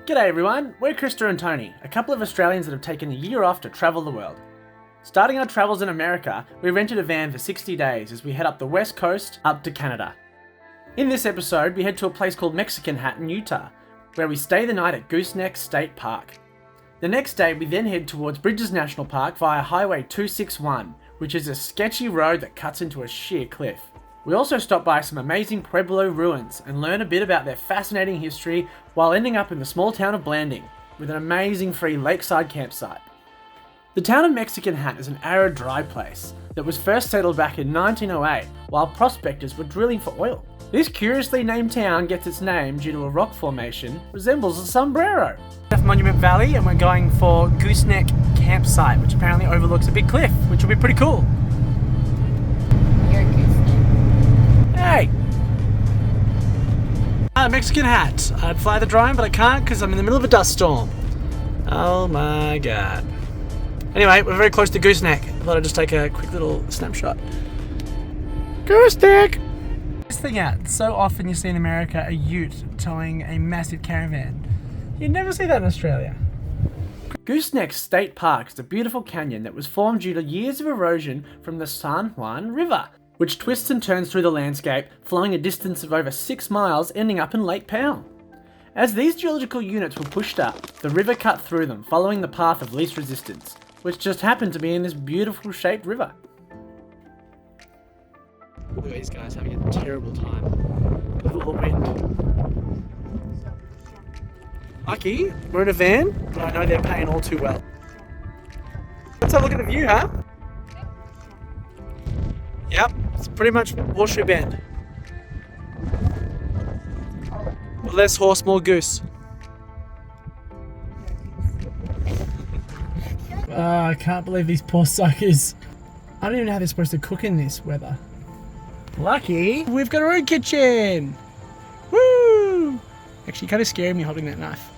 G'day everyone, we're Krista and Tony, a couple of Australians that have taken a year off to travel the world. Starting our travels in America, we rented a van for 60 days as we head up the west coast up to Canada. In this episode, we head to a place called Mexican Hat in Utah, where we stay the night at Gooseneck State Park. The next day, we then head towards Bridges National Park via Highway 261, which is a sketchy road that cuts into a sheer cliff. We also stop by some amazing pueblo ruins and learn a bit about their fascinating history while ending up in the small town of Blanding, with an amazing free lakeside campsite. The town of Mexican Hat is an arid, dry place that was first settled back in 1908 while prospectors were drilling for oil. This curiously named town gets its name due to a rock formation resembles a sombrero. Left Monument Valley and we're going for Gooseneck campsite, which apparently overlooks a big cliff, which will be pretty cool. Hey! Mexican Hat. I'd fly the drone, but I can't because I'm in the middle of a dust storm. Oh my god. Anyway, we're very close to Gooseneck. I thought I'd just take a quick little snapshot. Gooseneck! This thing out. So often you see in America a ute towing a massive caravan. You'd never see that in Australia. Gooseneck State Park is a beautiful canyon that was formed due to years of erosion from the San Juan River, which twists and turns through the landscape, flowing a distance of over 6 miles, ending up in Lake Powell. As these geological units were pushed up, the river cut through them, following the path of least resistance, which just happened to be in this beautiful shaped river. Look at these guys having a terrible time. Look at all the wind. Lucky, we're in a van, but I know they're paying all too well. Let's have a look at the view, huh? Yep, it's pretty much Horseshoe Bend. Less horse, more goose. Oh, I can't believe these poor suckers. I don't even know how they're supposed to cook in this weather. Lucky, we've got our own kitchen. Woo! Actually, kind of scaring me holding that knife.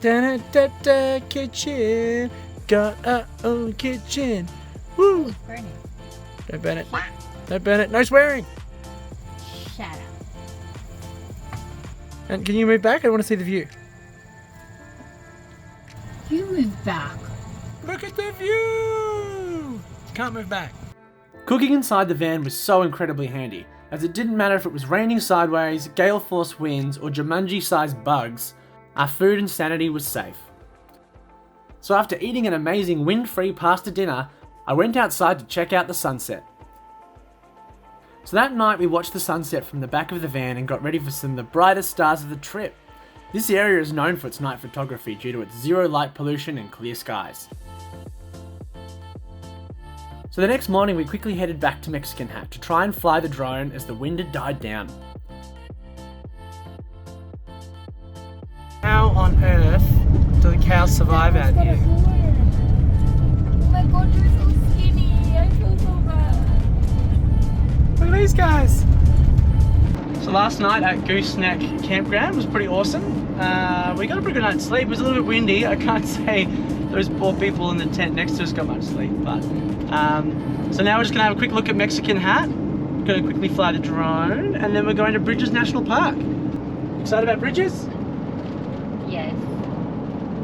Da-da-da-da, kitchen. Got our own kitchen. Woo! It's burning. Don't burn it. Don't burn it. No swearing. Shut up. And can you move back? I want to see the view. You move back. Look at the view! Can't move back. Cooking inside the van was so incredibly handy, as it didn't matter if it was raining sideways, gale force winds, or Jumanji-sized bugs, our food and sanity was safe. So after eating an amazing wind-free pasta dinner, I went outside to check out the sunset. So that night we watched the sunset from the back of the van and got ready for some of the brightest stars of the trip. This area is known for its night photography due to its zero light pollution and clear skies. So the next morning we quickly headed back to Mexican Hat to try and fly the drone as the wind had died down. How on earth do the cows survive out here? Oh my god, you're so skinny. I feel so bad. Look at these guys! So last night at Gooseneck Campground was pretty awesome. We got a pretty good night's sleep. It was a little bit windy. I can't say those poor people in the tent next to us got much sleep. But so now we're just going to have a quick look at Mexican Hat. We're going to quickly fly the drone and then we're going to Bridges National Park. Excited about Bridges? Yes.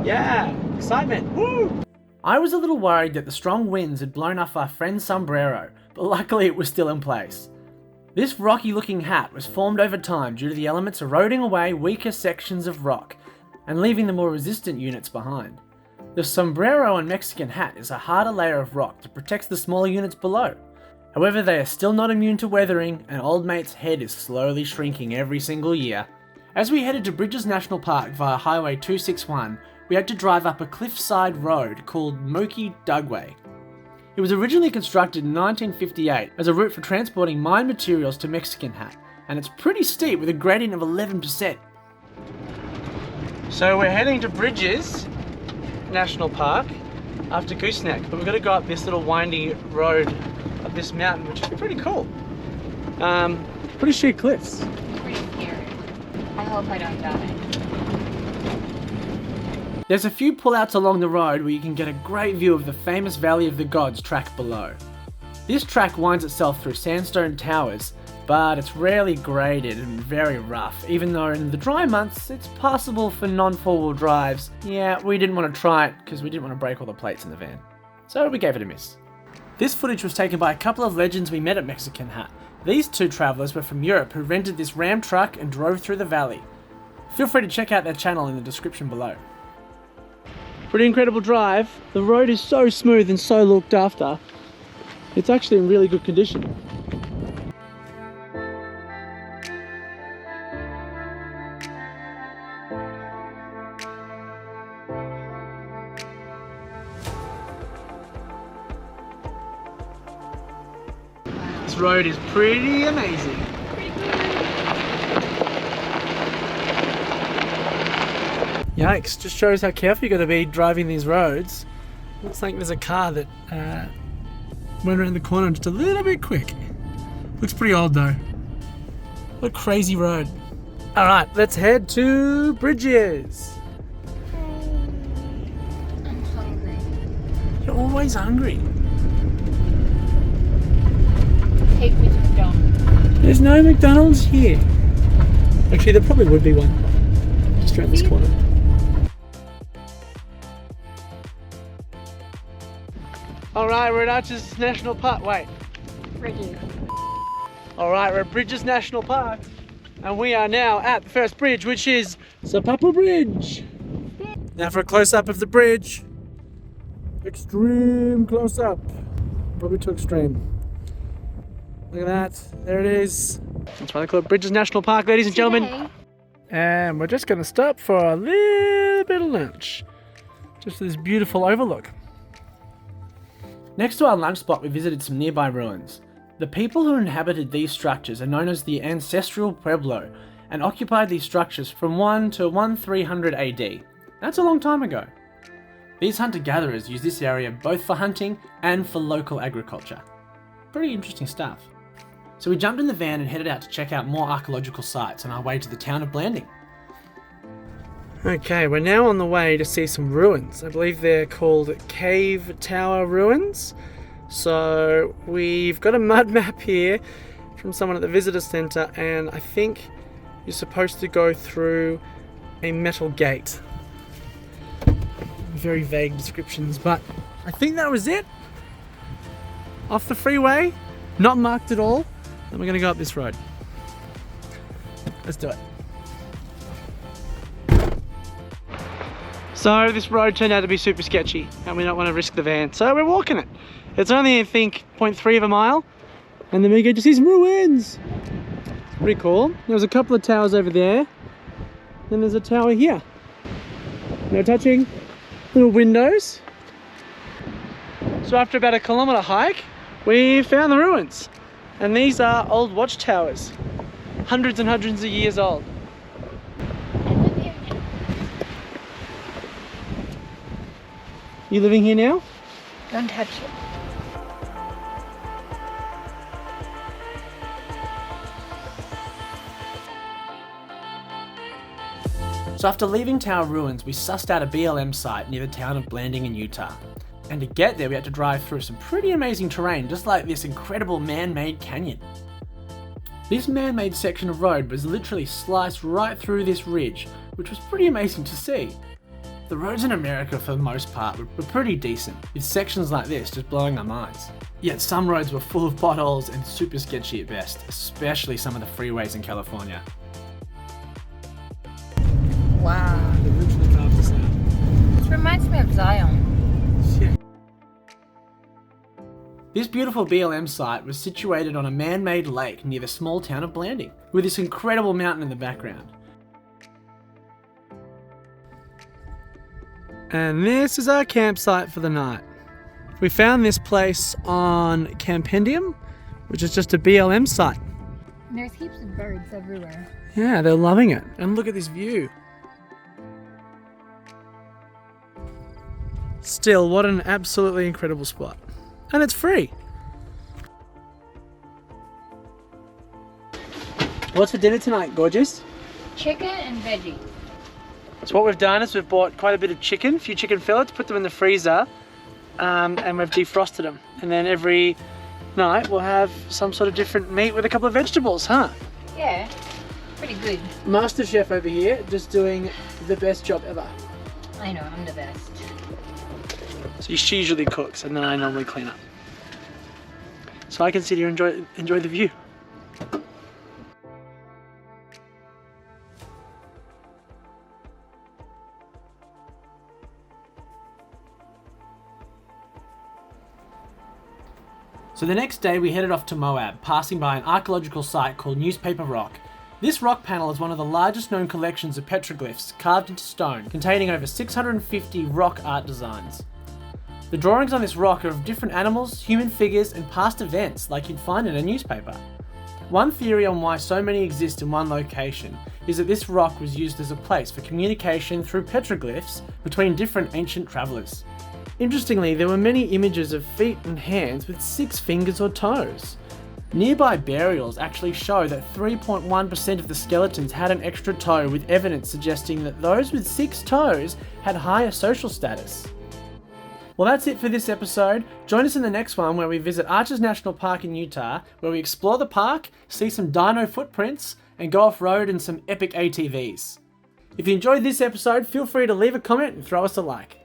Yeah, excitement, woo! I was a little worried that the strong winds had blown off our friend's sombrero, but luckily it was still in place. This rocky looking hat was formed over time due to the elements eroding away weaker sections of rock and leaving the more resistant units behind. The sombrero on Mexican Hat is a harder layer of rock that protects the smaller units below. However, they are still not immune to weathering and old mate's head is slowly shrinking every single year. As we headed to Bridges National Park via Highway 261, we had to drive up a cliffside road called Moki Dugway. It was originally constructed in 1958 as a route for transporting mine materials to Mexican Hat, and it's pretty steep with a gradient of 11%. So we're heading to Bridges National Park after Gooseneck, but we've got to go up this little windy road up this mountain, which is pretty cool. Pretty sheer cliffs. Pretty scary. I hope I don't die. There's a few pullouts along the road where you can get a great view of the famous Valley of the Gods track below. This track winds itself through sandstone towers but it's rarely graded and very rough, even though in the dry months it's passable for non-4-wheel drives. Yeah, we didn't want to try it because we didn't want to break all the plates in the van. So we gave it a miss. This footage was taken by a couple of legends we met at Mexican Hat. These two travellers were from Europe who rented this Ram truck and drove through the valley. Feel free to check out their channel in the description below. Pretty incredible drive. The road is so smooth and so looked after. It's actually in really good condition. This road is pretty amazing. Yikes, just shows how careful you got to be driving these roads. Looks like there's a car that went around the corner just a little bit quick. Looks pretty old though. What a crazy road. Alright, let's head to Bridges. I'm hungry. You're always hungry. Take me to McDonald's. There's no McDonald's here. Actually, there probably would be one. Just around this corner. Alright, we're at Arches National Park. Wait. Bridges. Alright, we're at Bridges National Park. And we are now at the first bridge, which is Sapapa Bridge. Now for a close-up of the bridge. Extreme close-up. Probably too extreme. Look at that. There it is. That's why they call it Bridges National Park, ladies and gentlemen. And we're just going to stop for a little bit of lunch. Just this beautiful overlook. Next to our lunch spot, we visited some nearby ruins. The people who inhabited these structures are known as the ancestral pueblo and occupied these structures from 1 to 1300 AD. That's a long time ago. These hunter-gatherers used this area both for hunting and for local agriculture. Pretty interesting stuff. So we jumped in the van and headed out to check out more archaeological sites on our way to the town of Blanding. Okay, we're now on the way to see some ruins. I believe they're called Cave Tower Ruins. So we've got a mud map here from someone at the visitor centre, and I think you're supposed to go through a metal gate. Very vague descriptions, but I think that was it. Off the freeway, not marked at all, and we're going to go up this road. Let's do it. So this road turned out to be super sketchy and we don't want to risk the van, so we're walking it. It's only, I think, 0.3 of a mile, and then we get to see some ruins. It's pretty cool. There's a couple of towers over there, then there's a tower here. No touching. Little windows. So after about a kilometre hike, we found the ruins. And these are old watchtowers, hundreds and hundreds of years old. You living here now? Don't touch it. So after leaving Tower Ruins, we sussed out a BLM site near the town of Blanding in Utah. And to get there, we had to drive through some pretty amazing terrain, just like this incredible man-made canyon. This man-made section of road was literally sliced right through this ridge, which was pretty amazing to see. The roads in America, for the most part, were pretty decent, with sections like this just blowing our minds. Yet some roads were full of potholes and super sketchy at best, especially some of the freeways in California. Wow. They literally carved this out. This reminds me of Zion. Yeah. This beautiful BLM site was situated on a man-made lake near the small town of Blanding, with this incredible mountain in the background. And this is our campsite for the night. We found this place on Campendium, which is just a BLM site. And there's heaps of birds everywhere. Yeah, they're loving it. And look at this view. Still, what an absolutely incredible spot. And it's free. What's for dinner tonight, gorgeous? Chicken and veggies. So what we've done is we've bought quite a bit of chicken, a few chicken fillets, put them in the freezer, and we've defrosted them. And then every night we'll have some sort of different meat with a couple of vegetables, huh? Yeah, pretty good. Master chef over here, just doing the best job ever. I know, I'm the best. So she usually cooks and then I normally clean up. So I can sit here and enjoy the view. So the next day we headed off to Moab, passing by an archaeological site called Newspaper Rock. This rock panel is one of the largest known collections of petroglyphs carved into stone, containing over 650 rock art designs. The drawings on this rock are of different animals, human figures, and past events like you'd find in a newspaper. One theory on why so many exist in one location is that this rock was used as a place for communication through petroglyphs between different ancient travellers. Interestingly, there were many images of feet and hands with 6 fingers or toes. Nearby burials actually show that 3.1% of the skeletons had an extra toe, with evidence suggesting that those with 6 toes had higher social status. Well, that's it for this episode. Join us in the next one where we visit Arches National Park in Utah, where we explore the park, see some dino footprints, and go off-road in some epic ATVs. If you enjoyed this episode, feel free to leave a comment and throw us a like.